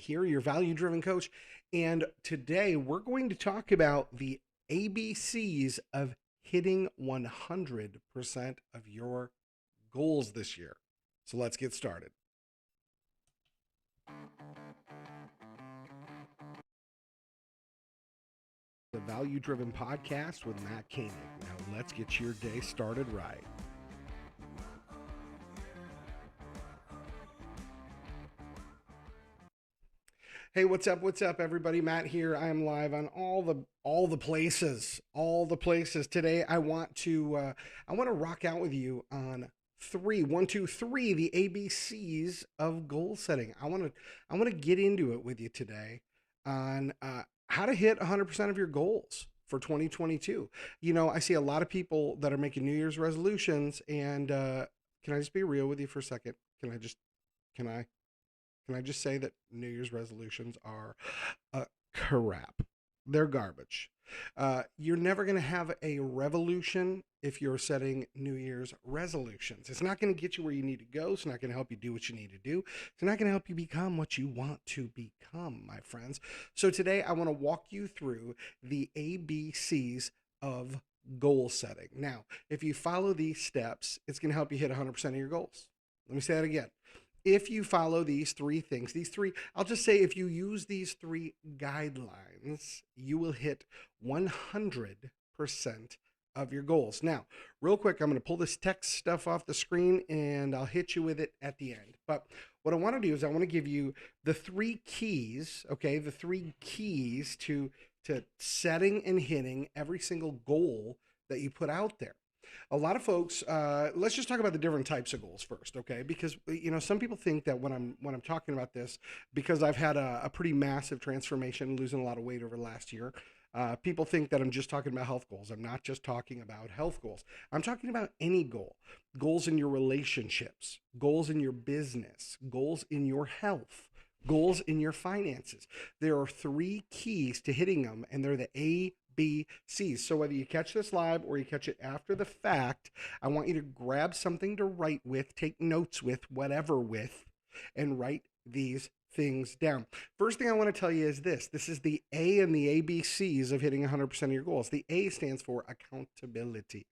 here, your value-driven coach. And today we're going to talk about the ABCs of hitting 100% of your goals this year. So let's get started. The Value-Driven Podcast with Matt Koenig. Now let's get your day started right. Hey, what's up? What's up, everybody? Matt here. I am live on all the places. Today. I want to rock out with you on one, two, three, the ABCs of goal setting. I want to get into it with you today on how to hit 100% of your goals for 2022. You know, I see a lot of people that are making New Year's resolutions, and can I just be real with you for a second? Can I? Can I just say that New Year's resolutions are crap? They're garbage. You're never going to have a revolution if you're setting New Year's resolutions. It's not going to get you where you need to go. It's not going to help you do what you need to do. It's not going to help you become what you want to become, my friends. So today I want to walk you through the ABCs of goal setting. Now, if you follow these steps, it's going to help you hit 100% of your goals. Let me say that again. If you follow these three things, I'll just say if you use these three guidelines, you will hit 100% of your goals. Now, real quick, I'm going to pull this text stuff off the screen and I'll hit you with it at the end. But what I want to do is I want to give you the three keys, okay? The three keys to setting and hitting every single goal that you put out there. A lot of folks, let's just talk about the different types of goals first, okay? Because you know, some people think that when I'm talking about this, because I've had a pretty massive transformation, losing a lot of weight over the last year. People think that I'm just talking about health goals. I'm not just talking about health goals. I'm talking about any goal. Goals in your relationships, goals in your business, goals in your health, goals in your finances. There are three keys to hitting them, and they're the ABCs. So whether you catch this live or you catch it after the fact, I want you to grab something to write with, take notes with, whatever with, and write these things down. First thing I want to tell you is this. This is the A in the ABCs of hitting 100% of your goals. The A stands for accountability.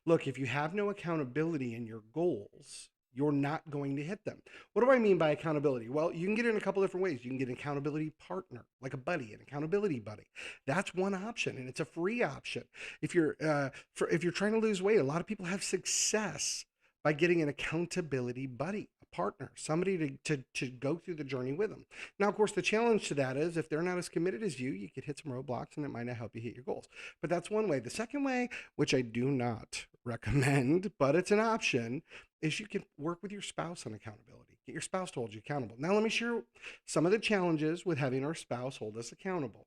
Look, if you have no accountability in your goals, you're not going to hit them. What do I mean by accountability? Well, you can get it in a couple different ways. You can get an accountability partner, like a buddy, an accountability buddy. That's one option, and it's a free option. If you're trying to lose weight, a lot of people have success by getting an accountability buddy, a partner, somebody to go through the journey with them. Now, of course, the challenge to that is if they're not as committed as you could hit some roadblocks and it might not help you hit your goals. But that's one way. The second way, which I do not recommend, but it's an option, is you can work with your spouse on accountability. Get your spouse to hold you accountable. Now, let me share some of the challenges with having our spouse hold us accountable.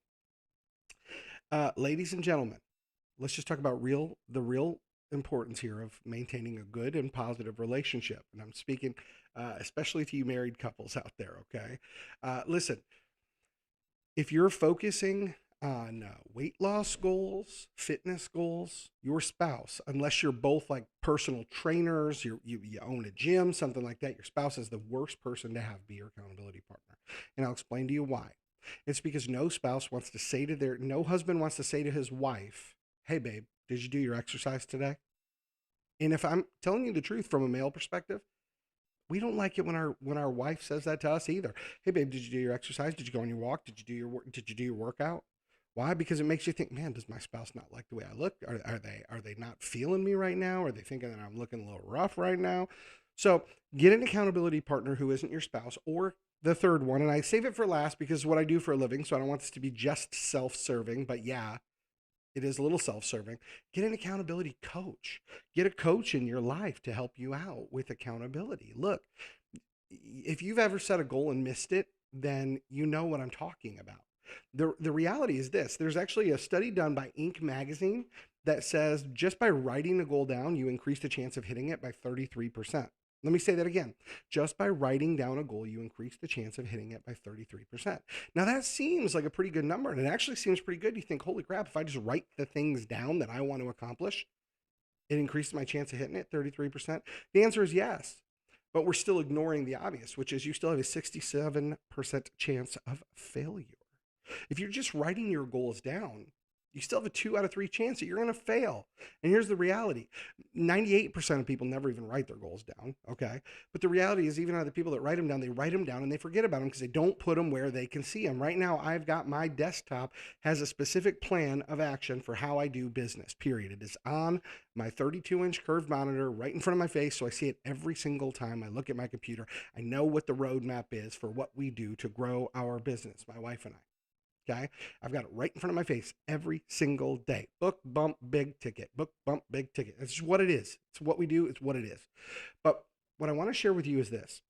Ladies and gentlemen, let's just talk about the real importance here of maintaining a good and positive relationship. And I'm speaking especially to you married couples out there, okay? Listen, if you're focusing on weight loss goals, fitness goals, your spouse, unless you're both like personal trainers, you own a gym, something like that, your spouse is the worst person to have be your accountability partner. And I'll explain to you why. It's because no husband wants to say to his wife, hey babe, did you do your exercise today? And if I'm telling you the truth from a male perspective, we don't like it when our wife says that to us either. Hey babe, did you do your exercise? Did you go on your walk? Did you do your workout? Why? Because it makes you think, man, does my spouse not like the way I look? Are they not feeling me right now? Are they thinking that I'm looking a little rough right now? So get an accountability partner who isn't your spouse, or the third one, and I save it for last because it's what I do for a living, so I don't want this to be just self-serving, but yeah, it is a little self-serving. Get an accountability coach. Get a coach in your life to help you out with accountability. Look, if you've ever set a goal and missed it, then you know what I'm talking about. The reality is this. There's actually a study done by Inc. magazine that says just by writing a goal down, you increase the chance of hitting it by 33%. Let me say that again. Just by writing down a goal, you increase the chance of hitting it by 33%. Now that seems like a pretty good number, and it actually seems pretty good. You think, holy crap, if I just write the things down that I want to accomplish, it increases my chance of hitting it 33%. The answer is yes. but we're still ignoring the obvious, which is you still have a 67% chance of failure. If you're just writing your goals down, you still have a 2 out of 3 chance that you're going to fail. And here's the reality: 98% of people never even write their goals down, okay? But the reality is, even out of the people that write them down, they write them down and they forget about them because they don't put them where they can see them. Right now, I've got my desktop has a specific plan of action for how I do business, period. It is on my 32-inch curved monitor right in front of my face, so I see it every single time I look at my computer. I know what the roadmap is for what we do to grow our business, my wife and I. Okay. I've got it right in front of my face every single day. Book, bump, big ticket. Book, bump, big ticket. It's just what it is. It's what we do. It's what it is. But what I want to share with you is this: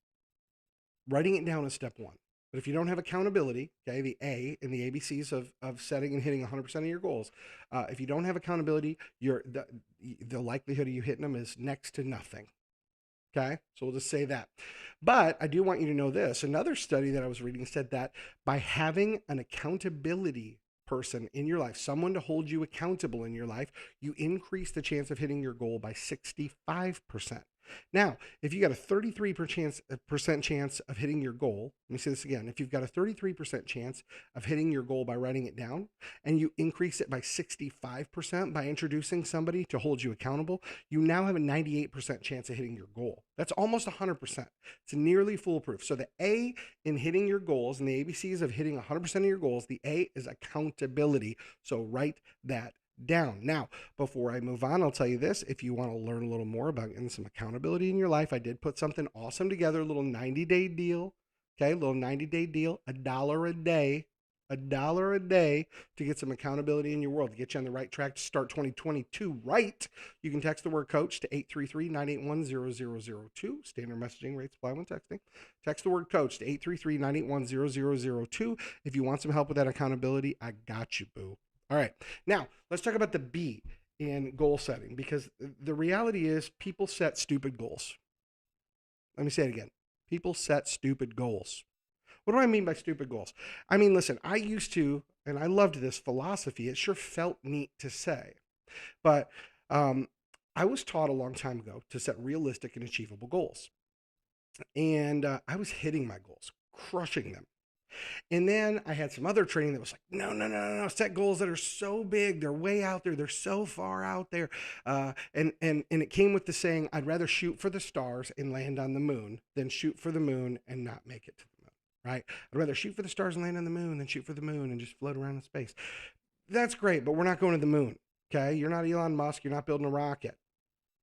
writing it down is step one. But if you don't have accountability, okay, the A in the ABCs of setting and hitting 100% of your goals, if you don't have accountability, the likelihood of you hitting them is next to nothing. Okay, so we'll just say that. But I do want you to know this. Another study that I was reading said that by having an accountability person in your life, someone to hold you accountable in your life, you increase the chance of hitting your goal by 65%. Now, if you got a 33% chance of hitting your goal, let me say this again. If you've got a 33% chance of hitting your goal by writing it down, and you increase it by 65% by introducing somebody to hold you accountable, you now have a 98% chance of hitting your goal. That's almost 100%. It's nearly foolproof. So the A in hitting your goals and the ABCs of hitting 100% of your goals, the A is accountability. So write that down. Now, before I move on, I'll tell you this: if you want to learn a little more about getting some accountability in your life, I did put something awesome together, a little 90-day deal. Okay, a little 90-day deal, $1 a day, $1 a day to get some accountability in your world, to get you on the right track to start 2022 right. You can text the word coach to 833-981-0002. Standard messaging rates apply when texting. Text the word coach to 833-981-0002. If you want some help with that accountability, I got you, boo. All right, now let's talk about the B in goal setting, because the reality is people set stupid goals. Let me say it again. People set stupid goals. What do I mean by stupid goals? I mean, listen, I used to, and I loved this philosophy. It sure felt neat to say. But I was taught a long time ago to set realistic and achievable goals. And I was hitting my goals, crushing them. And then I had some other training that was like, no, set goals that are so big, they're way out there, they're so far out there. And it came with the saying, I'd rather shoot for the stars and land on the moon than shoot for the moon and not make it to the moon, right? I'd rather shoot for the stars and land on the moon than shoot for the moon and just float around in space. That's great, but we're not going to the moon, okay? You're not Elon Musk, you're not building a rocket,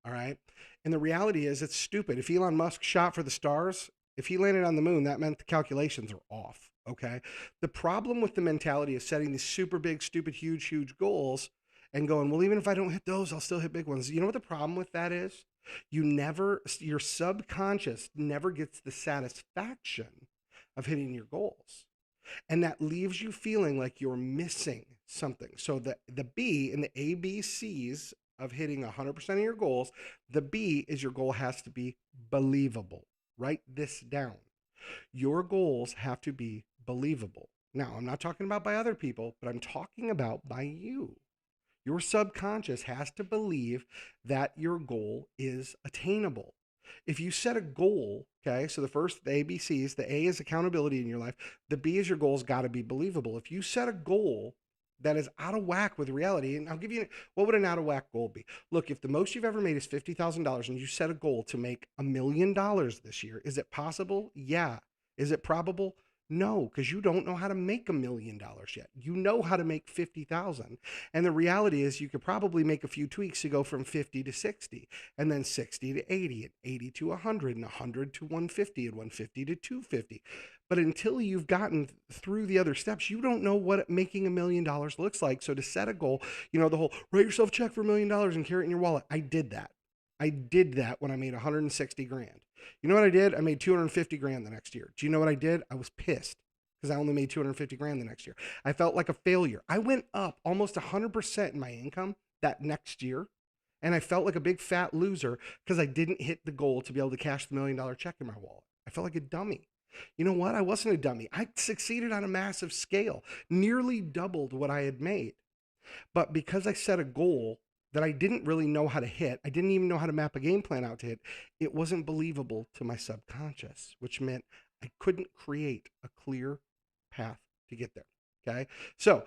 all right? And the reality is it's stupid. If Elon Musk shot for the stars, if he landed on the moon, that meant the calculations are off. Okay. The problem with the mentality of setting these super big, stupid, huge goals and going, well, even if I don't hit those, I'll still hit big ones. You know what the problem with that is? Your subconscious never gets the satisfaction of hitting your goals. And that leaves you feeling like you're missing something. So the B in the ABCs of hitting 100% of your goals, the B is your goal has to be believable. Write this down. Your goals have to be believable. Now, I'm not talking about by other people, but I'm talking about by you. Your subconscious has to believe that your goal is attainable. If you set a goal, okay, so the ABCs, the A is accountability in your life, the B is your goals got to be believable. If you set a goal that is out of whack with reality, and I'll give you, what would an out of whack goal be? Look, if the most you've ever made is $50,000 and you set a goal to make $1 million this year, is it possible? Yeah. Is it probable? No, because you don't know how to make $1 million yet. You know how to make 50,000. And the reality is you could probably make a few tweaks to go from 50 to 60, and then 60 to 80, and 80 to 100, and 100 to 150, and 150 to 250. But until you've gotten through the other steps, you don't know what making $1 million looks like. So to set a goal, the whole write yourself a check for $1 million and carry it in your wallet. I did that. I did that when I made 160 grand. You know what I did? I made 250 grand the next year. Do you know what I did? I was pissed because I only made 250 grand the next year. I felt like a failure. I went up almost 100% in my income that next year. And I felt like a big fat loser because I didn't hit the goal to be able to cash the $1 million check in my wallet. I felt like a dummy. You know what? I wasn't a dummy. I succeeded on a massive scale, nearly doubled what I had made. But because I set a goal that I didn't really know how to hit. I didn't even know how to map a game plan out to hit. It wasn't believable to my subconscious, which meant I couldn't create a clear path to get there. Okay. So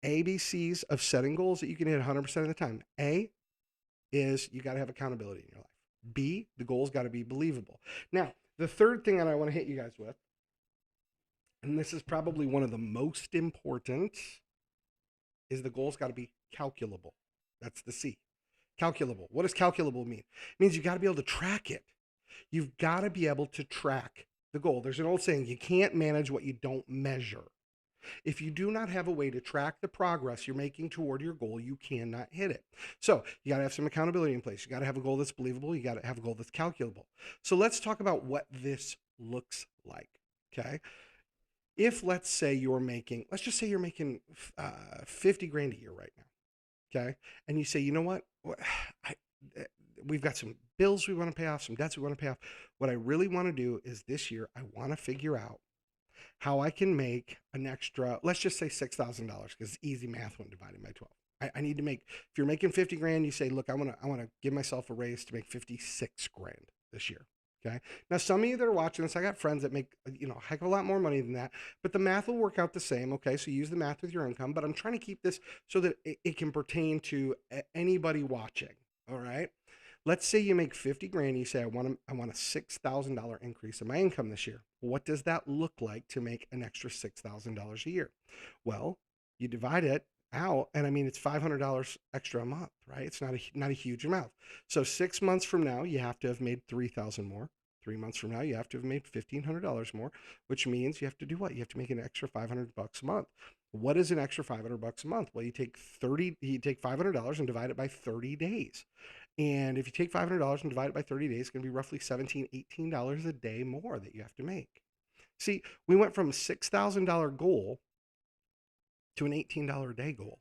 ABCs of setting goals that you can hit 100% of the time. A is you got to have accountability in your life. B, the goal's got to be believable. Now, the third thing that I want to hit you guys with, and this is probably one of the most important, is the goal's got to be calculable. That's the C. Calculable. What does calculable mean? It means you got to be able to track it. You've got to be able to track the goal. There's an old saying, you can't manage what you don't measure. If you do not have a way to track the progress you're making toward your goal, you cannot hit it. So you got to have some accountability in place. You got to have a goal that's believable. You got to have a goal that's calculable. So let's talk about what this looks like. Okay. If let's say you're making, let's just say you're making 50 grand a year right now. Okay. And you say, you know what? We've got some bills we want to pay off, some debts we want to pay off. What I really want to do is this year, I want to figure out how I can make an extra, let's just say $6,000, because it's easy math when dividing by 12. I need to make, if you're making 50 grand, you say, look, I want to give myself a raise to make 56 grand this year. Okay. Now, some of you that are watching this, I got friends that make, a heck of a lot more money than that, but the math will work out the same. Okay. So use the math with your income, but I'm trying to keep this so that it can pertain to anybody watching. All right. Let's say you make 50 grand. You say, I want a $6,000 increase in my income this year. What does that look like to make an extra $6,000 a year? Well, you divide it out, and I mean, it's $500 extra a month, right? It's not a huge amount. So 6 months from now, you have to have made 3,000 more. 3 months from now, you have to have made $1,500 more, which means you have to do what? You have to make an extra $500 a month. What is an extra $500 a month? Well, you take $500 and divide it by 30 days. And if you take $500 and divide it by 30 days, it's going to be roughly $17, $18 a day more that you have to make. See, we went from a $6,000 goal to an $18 a day goal.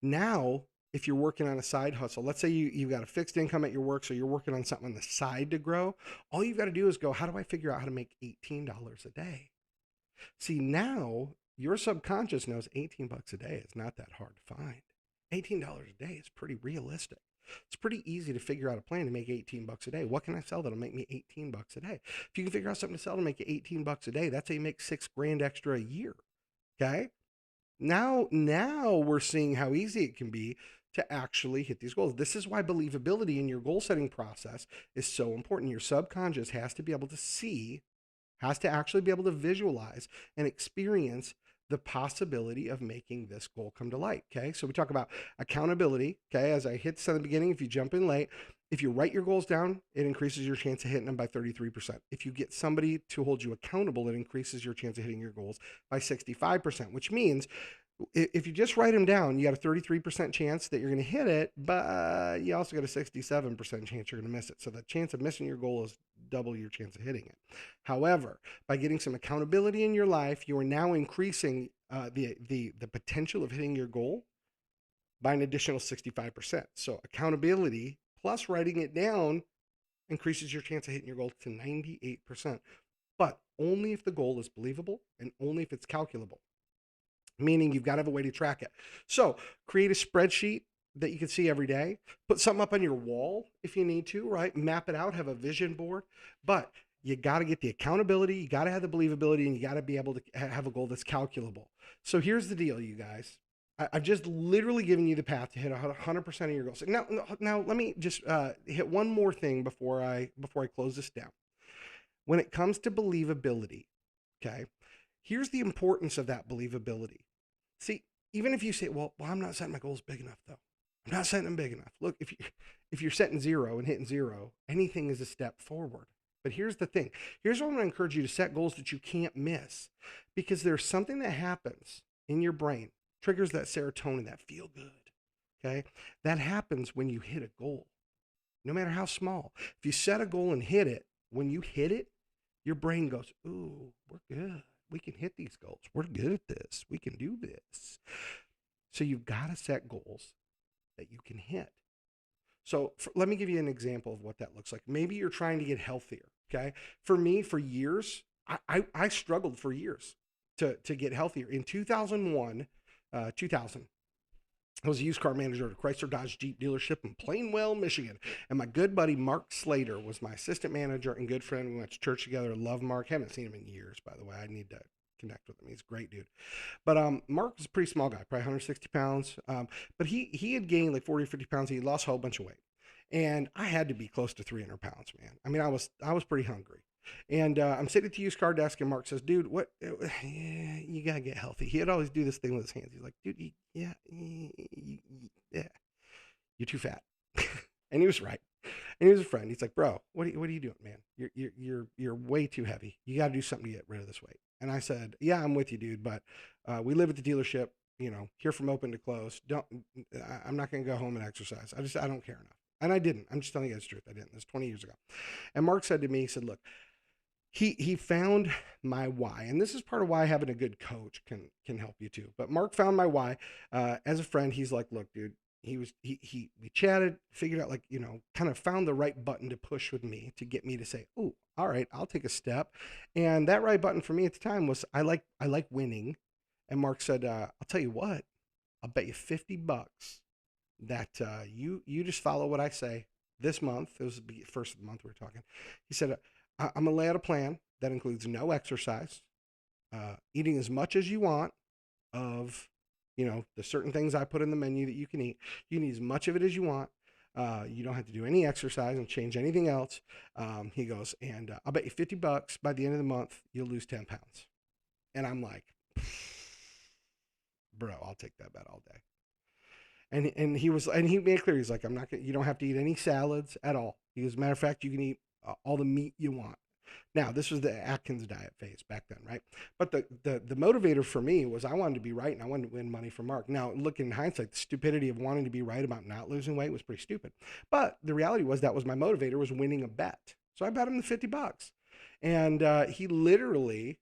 Now, if you're working on a side hustle, let's say you've got a fixed income at your work, so you're working on something on the side to grow, all you've got to do is go, how do I figure out how to make $18 a day? See, now your subconscious knows 18 bucks a day is not that hard to find. $18 a day is pretty realistic. It's pretty easy to figure out a plan to make 18 bucks a day. What can I sell that'll make me 18 bucks a day? If you can figure out something to sell to make you 18 bucks a day, that's how you make 6 grand extra a year. Okay. Now we're seeing how easy it can be to actually hit these goals. This is why believability in your goal setting process is so important. Your subconscious has to be able to see, has to actually be able to visualize and experience the possibility of making this goal come to light. Okay. So we talk about accountability. Okay. As I hit this in the beginning, if you jump in late, if you write your goals down, it increases your chance of hitting them by 33%. If you get somebody to hold you accountable, it increases your chance of hitting your goals by 65%, which means if you just write them down, you got a 33% chance that you're going to hit it, but you also got a 67% chance you're going to miss it. So the chance of missing your goal is double your chance of hitting it. However, by getting some accountability in your life, you are now increasing the potential of hitting your goal by an additional 65%. So accountability plus writing it down increases your chance of hitting your goal to 98%, but only if the goal is believable and only if it's calculable, meaning you've got to have a way to track it. So create a spreadsheet that you can see every day, put something up on your wall if you need to, right? Map it out, have a vision board, but you got to get the accountability, you got to have the believability, and you got to be able to have a goal that's calculable. So here's the deal, you guys. I've just literally given you the path to hit 100% of your goals. Now let me just hit one more thing before I close this down. When it comes to believability, okay, here's the importance of that believability. See, even if you say, well, I'm not setting my goals big enough, though. I'm not setting them big enough. Look, if you're setting 0 and hitting 0, anything is a step forward. But here's the thing. Here's what I'm going to encourage you to set goals that you can't miss, because there's something that happens in your brain, triggers that serotonin, that feel good. Okay. That happens when you hit a goal, no matter how small. If you set a goal and hit it, when you hit it, your brain goes, ooh, we're good. We can hit these goals. We're good at this. We can do this. So you've got to set goals that you can hit. So let me give you an example of what that looks like. Maybe you're trying to get healthier. Okay. For me, for years, I struggled for years to get healthier. In 2000, I was a used car manager at a Chrysler Dodge Jeep dealership in Plainwell, Michigan. And my good buddy Mark Slater was my assistant manager and good friend. We went to church together. Love Mark. Haven't seen him in years, by the way. I need to connect with him. He's a great dude. But Mark was a pretty small guy, probably 160 pounds. But he had gained like 40 or 50 pounds. He lost a whole bunch of weight. And I had to be close to 300 pounds, man. I mean, I was pretty hungry. And I'm sitting at the used car desk, and Mark says, "Dude, what? You gotta get healthy." He would always do this thing with his hands. He's like, "Dude, yeah, you're too fat," and he was right. And he was a friend. He's like, "Bro, what are you doing, man? You're way too heavy. You got to do something to get rid of this weight." And I said, "Yeah, I'm with you, dude, but we live at the dealership. You know, here from open to close. I'm not gonna go home and exercise. I don't care enough." And I didn't. I'm just telling you the truth. I didn't. This was 20 years ago. And Mark said to me, he said, "Look." He found my why, and this is part of why having a good coach can help you too. But Mark found my why as a friend. He's like, "Look, dude." We chatted, figured out, like, you know, kind of found the right button to push with me to get me to say, "Oh, all right, I'll take a step." And that right button for me at the time was I like winning. And Mark said, "I'll tell you what, I'll bet you $50 that you just follow what I say this month." It was the first of the month we were talking. He said, I'm gonna lay out a plan that includes no exercise, eating as much as you want of, you know, the certain things I put in the menu that you can eat. You can eat as much of it as you want. You don't have to do any exercise and change anything else. He goes, and I'll bet you $50 by the end of the month you'll lose 10 pounds. And I'm like, bro, I'll take that bet all day. And he made it clear, he's like, I'm not gonna, you don't have to eat any salads at all. He goes, matter of fact, you can eat all the meat you want. Now, this was the Atkins diet phase back then, right? But the motivator for me was I wanted to be right and I wanted to win money from Mark. Now, looking in hindsight, the stupidity of wanting to be right about not losing weight was pretty stupid. But the reality was that was my motivator, was winning a bet. So I bet him the $50. And he literally,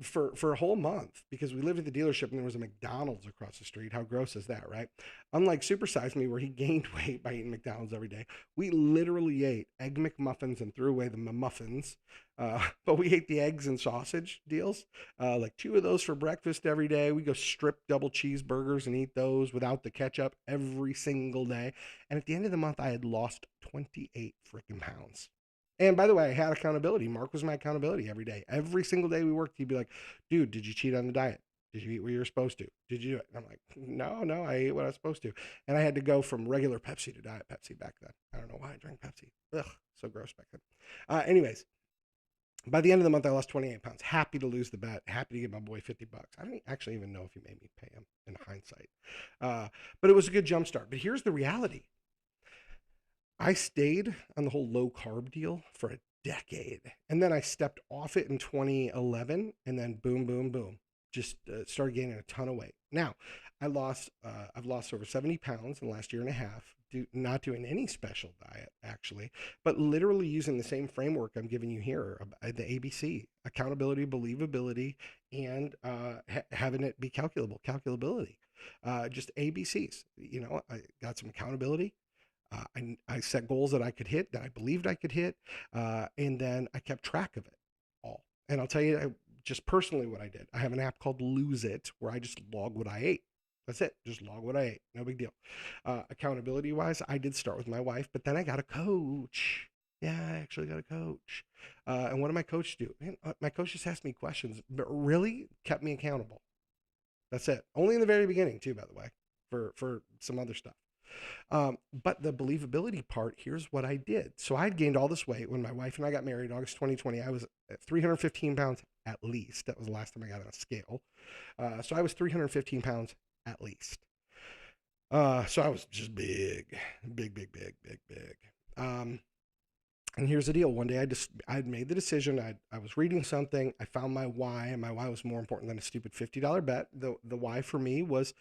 for a whole month, because we lived at the dealership and there was a McDonald's across the street. How gross is that, right? Unlike Super Size Me, where he gained weight by eating McDonald's every day, we literally ate Egg McMuffins and threw away the muffins. But we ate the eggs and sausage deals, like 2 of those for breakfast every day. We go strip double cheeseburgers and eat those without the ketchup every single day. And at the end of the month, I had lost 28 freaking pounds. And by the way, I had accountability. Mark was my accountability every day. Every single day we worked, he'd be like, "Dude, did you cheat on the diet? Did you eat what you were supposed to? Did you do it?" And I'm like, "No, I ate what I was supposed to." And I had to go from regular Pepsi to Diet Pepsi back then. I don't know why I drank Pepsi. Ugh, so gross back then. Anyways, by the end of the month, I lost 28 pounds. Happy to lose the bet. Happy to give my boy $50. I don't actually even know if he made me pay him in hindsight. But it was a good jump start. But here's the reality. I stayed on the whole low carb deal for a decade. And then I stepped off it in 2011, and then boom, boom, boom, just started gaining a ton of weight. Now, I've lost over 70 pounds in the last year and a half, not doing any special diet, actually, but literally using the same framework I'm giving you here, the ABC: accountability, believability, and having it be calculability. Just ABCs. You know, I got some accountability. I set goals that I could hit, that I believed I could hit, and then I kept track of it all. And I'll tell you, just personally what I did. I have an app called Lose It where I just log what I ate. That's it. Just log what I ate. No big deal. Accountability wise, I did start with my wife, but then I got a coach. Yeah, I actually got a coach. And what did my coach do? Man, my coach just asked me questions, but really kept me accountable. That's it. Only in the very beginning, too, by the way, for some other stuff. But the believability part, here's what I did. So I'd gained all this weight when my wife and I got married in August 2020. I was at 315 pounds at least. That was the last time I got on a scale. So I was 315 pounds at least. So I was just big, big, big, big, big, big. And here's the deal. One day I'd made the decision. I was reading something. I found my why, and my why was more important than a stupid $50 bet. The why for me was,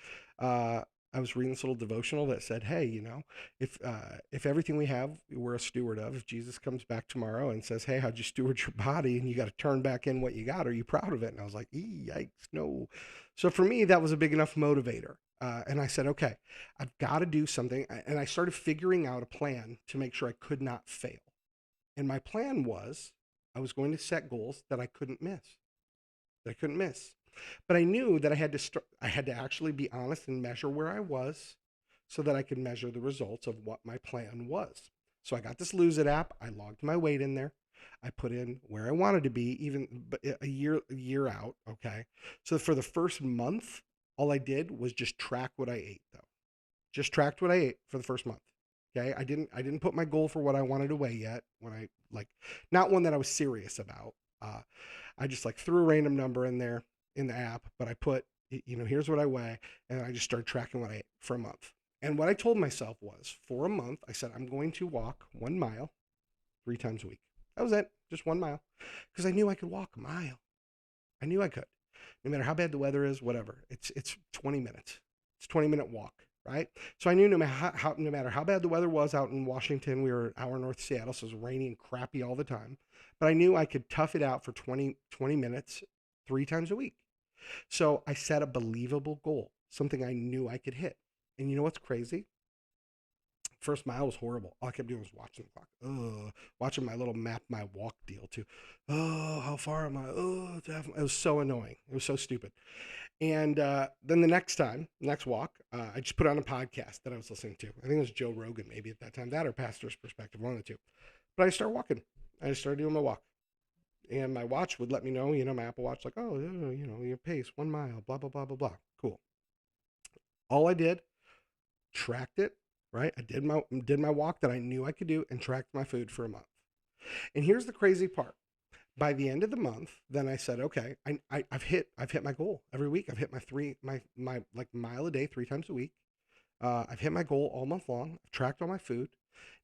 I was reading this little devotional that said, "Hey, you know, if everything we have we're a steward of, if Jesus comes back tomorrow and says, 'Hey, how'd you steward your body?' and you got to turn back in what you got, are you proud of it?" And I was like, "Yikes, no." So for me, that was a big enough motivator. And I said, "Okay, I've got to do something." And I started figuring out a plan to make sure I could not fail. And my plan was I was going to set goals that I couldn't miss. That I couldn't miss. But I knew that I had to actually be honest and measure where I was so that I could measure the results of what my plan was. So I got this Lose It app. I logged my weight in there. I put in where I wanted to be, even a year out. Okay. So for the first month, all I did was just track what I ate, though. Just tracked what I ate for the first month. Okay. I didn't put my goal for what I wanted to weigh yet. When I like, not one that I was serious about. I just like threw a random number in there in the app, but I put, here's what I weigh. And I just started tracking what I ate for a month. And what I told myself was for a month, I said, I'm going to walk 1 mile 3 times a week. That was it. Just 1 mile. Because I knew I could walk a mile. I knew I could. No matter how bad the weather is, whatever. It's 20 minutes. It's a 20-minute walk, right? So I knew no matter how bad the weather was out in Washington, we were an hour north of Seattle, so it was rainy and crappy all the time. But I knew I could tough it out for 20 minutes 3 times a week. So I set a believable goal, something I knew I could hit. And you know what's crazy? First mile was horrible. All I kept doing was watching the clock. Watching my little map, my walk deal too. Oh, how far am I? Oh, it was so annoying. It was so stupid. And then the next walk, I just put on a podcast that I was listening to. I think it was Joe Rogan maybe at that time, that or Pastor's Perspective, one of the two. But I started walking. I just started doing my walk. And my watch would let me know, my Apple Watch, like, oh, your pace, 1 mile, blah, blah, blah, blah, blah. Cool. All I did, tracked it, right? I did my walk that I knew I could do and tracked my food for a month. And here's the crazy part. By the end of the month, then I said, okay, I've hit my goal every week. I've hit my like mile a day 3 times a week. I've hit my goal all month long. I've tracked all my food.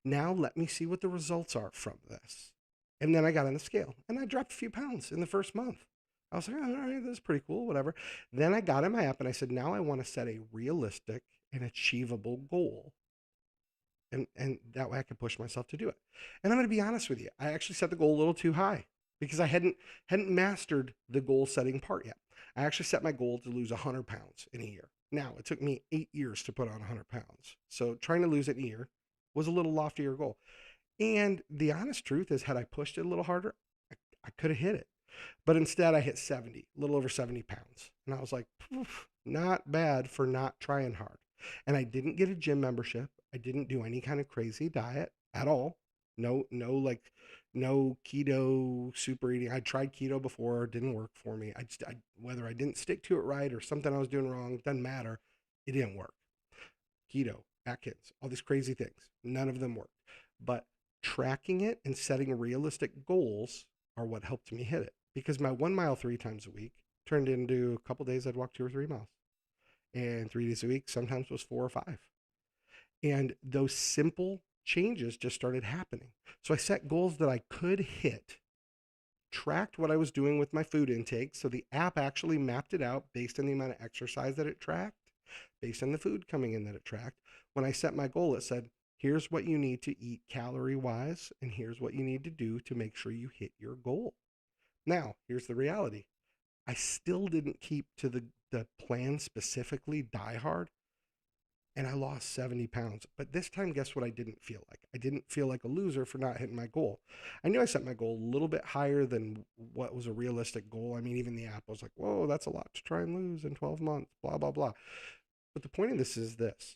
Now let me see what the results are from this. And then I got on the scale and I dropped a few pounds in the first month. I was like, oh, all right, this is pretty cool, whatever. Then I got in my app and I said, now I want to set a realistic and achievable goal. And that way I could push myself to do it. And I'm going to be honest with you. I actually set the goal a little too high because I hadn't mastered the goal setting part yet. I actually set my goal to lose 100 pounds in a year. Now, it took me 8 years to put on 100 pounds. So trying to lose it in a year was a little loftier goal. And the honest truth is, had I pushed it a little harder, I could have hit it. But instead, I hit 70, a little over 70 pounds. And I was like, not bad for not trying hard. And I didn't get a gym membership. I didn't do any kind of crazy diet at all. No keto, super eating. I tried keto before, it didn't work for me. Whether I didn't stick to it right or something I was doing wrong, doesn't matter. It didn't work. Keto, Atkins, all these crazy things. None of them worked. But tracking it and setting realistic goals are what helped me hit it. Because my 1 mile 3 times a week turned into a couple days I'd walk 2 or 3 miles. And 3 days a week sometimes was 4 or 5. And those simple changes just started happening. So I set goals that I could hit, tracked what I was doing with my food intake. So the app actually mapped it out based on the amount of exercise that it tracked, based on the food coming in that it tracked. When I set my goal, it said, here's what you need to eat calorie wise, and here's what you need to do to make sure you hit your goal. Now, here's the reality. I still didn't keep to the plan specifically, die hard, and I lost 70 pounds. But this time, guess what I didn't feel like? I didn't feel like a loser for not hitting my goal. I knew I set my goal a little bit higher than what was a realistic goal. I mean, even the app was like, whoa, that's a lot to try and lose in 12 months, blah, blah, blah. But the point of this is this.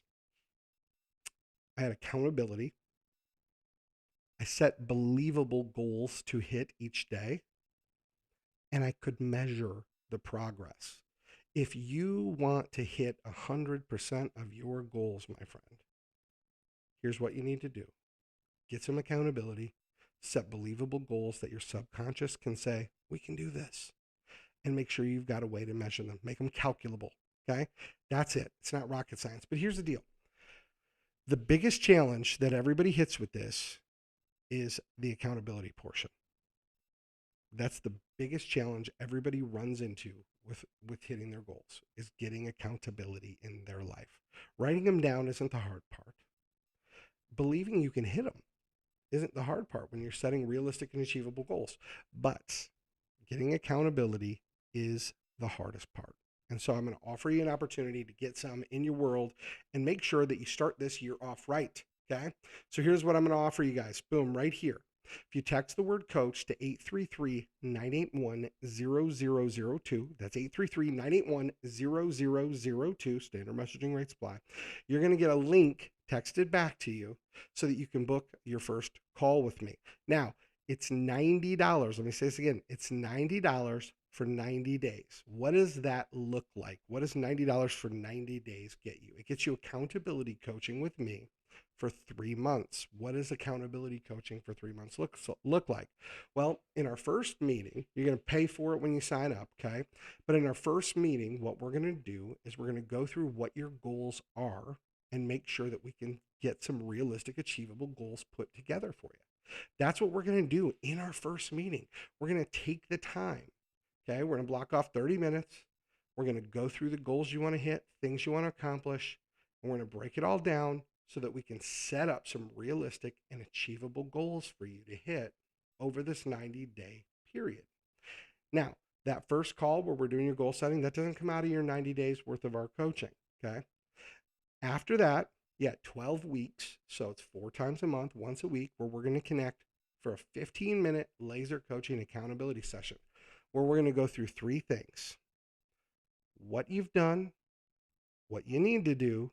I had accountability. I set believable goals to hit each day, and I could measure the progress. If you want to hit 100% of your goals, my friend, here's what you need to do. Get some accountability, set believable goals that your subconscious can say, we can do this, and make sure you've got a way to measure them. Make them calculable, okay? That's it. It's not rocket science. But here's the deal. The biggest challenge that everybody hits with this is the accountability portion. That's the biggest challenge everybody runs into with hitting their goals, is getting accountability in their life. Writing them down isn't the hard part. Believing you can hit them isn't the hard part when you're setting realistic and achievable goals. But getting accountability is the hardest part. And so I'm going to offer you an opportunity to get some in your world and make sure that you start this year off right. Okay. So here's what I'm going to offer you guys. Boom, right here. If you text the word coach to 833-981-0002, that's 833-981-0002, standard messaging rate supply, you're going to get a link texted back to you so that you can book your first call with me. Now, it's $90. Let me say this again. It's $90 for 90 days. What does that look like? What does $90 for 90 days get you? It gets you accountability coaching with me for 3 months. What does accountability coaching for 3 months look like? Well, in our first meeting, you're going to pay for it when you sign up, okay? But in our first meeting, what we're going to do is we're going to go through what your goals are and make sure that we can get some realistic, achievable goals put together for you. That's what we're going to do in our first meeting. We're going to take the time, okay? We're going to block off 30 minutes. We're going to go through the goals you want to hit, things you want to accomplish, and we're going to break it all down so that we can set up some realistic and achievable goals for you to hit over this 90-day period. Now, that first call where we're doing your goal setting, that doesn't come out of your 90 days worth of our coaching, okay? After that, 12 weeks. So it's 4 times a month, once a week, where we're going to connect for a 15-minute laser coaching accountability session where we're going to go through 3 things: what you've done, what you need to do,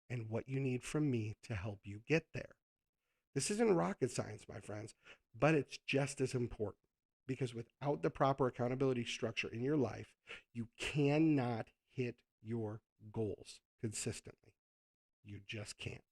and what you need from me to help you get there. This isn't rocket science, my friends, but it's just as important, because without the proper accountability structure in your life, you cannot hit your goals consistently. You just can't.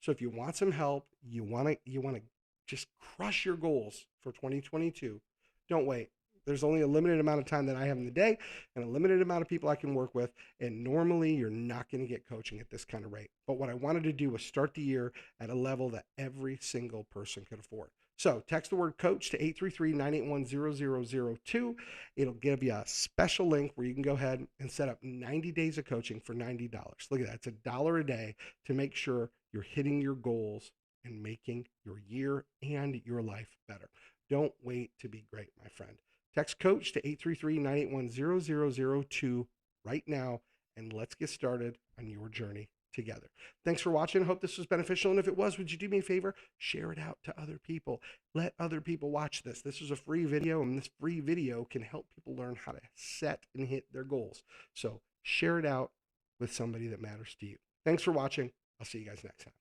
So if you want some help, you want to just crush your goals for 2022, don't wait. There's only a limited amount of time that I have in the day and a limited amount of people I can work with. And normally you're not going to get coaching at this kind of rate. But what I wanted to do was start the year at a level that every single person could afford. So text the word coach to 833-981-0002. It'll give you a special link where you can go ahead and set up 90 days of coaching for $90. Look at that. It's $1 a day to make sure you're hitting your goals and making your year and your life better. Don't wait to be great, my friend. Text coach to 833-981-0002 right now, and let's get started on your journey together. Thanks for watching. I hope this was beneficial. And if it was, would you do me a favor? Share it out to other people. Let other people watch this. This is a free video, and this free video can help people learn how to set and hit their goals. So share it out with somebody that matters to you. Thanks for watching. I'll see you guys next time.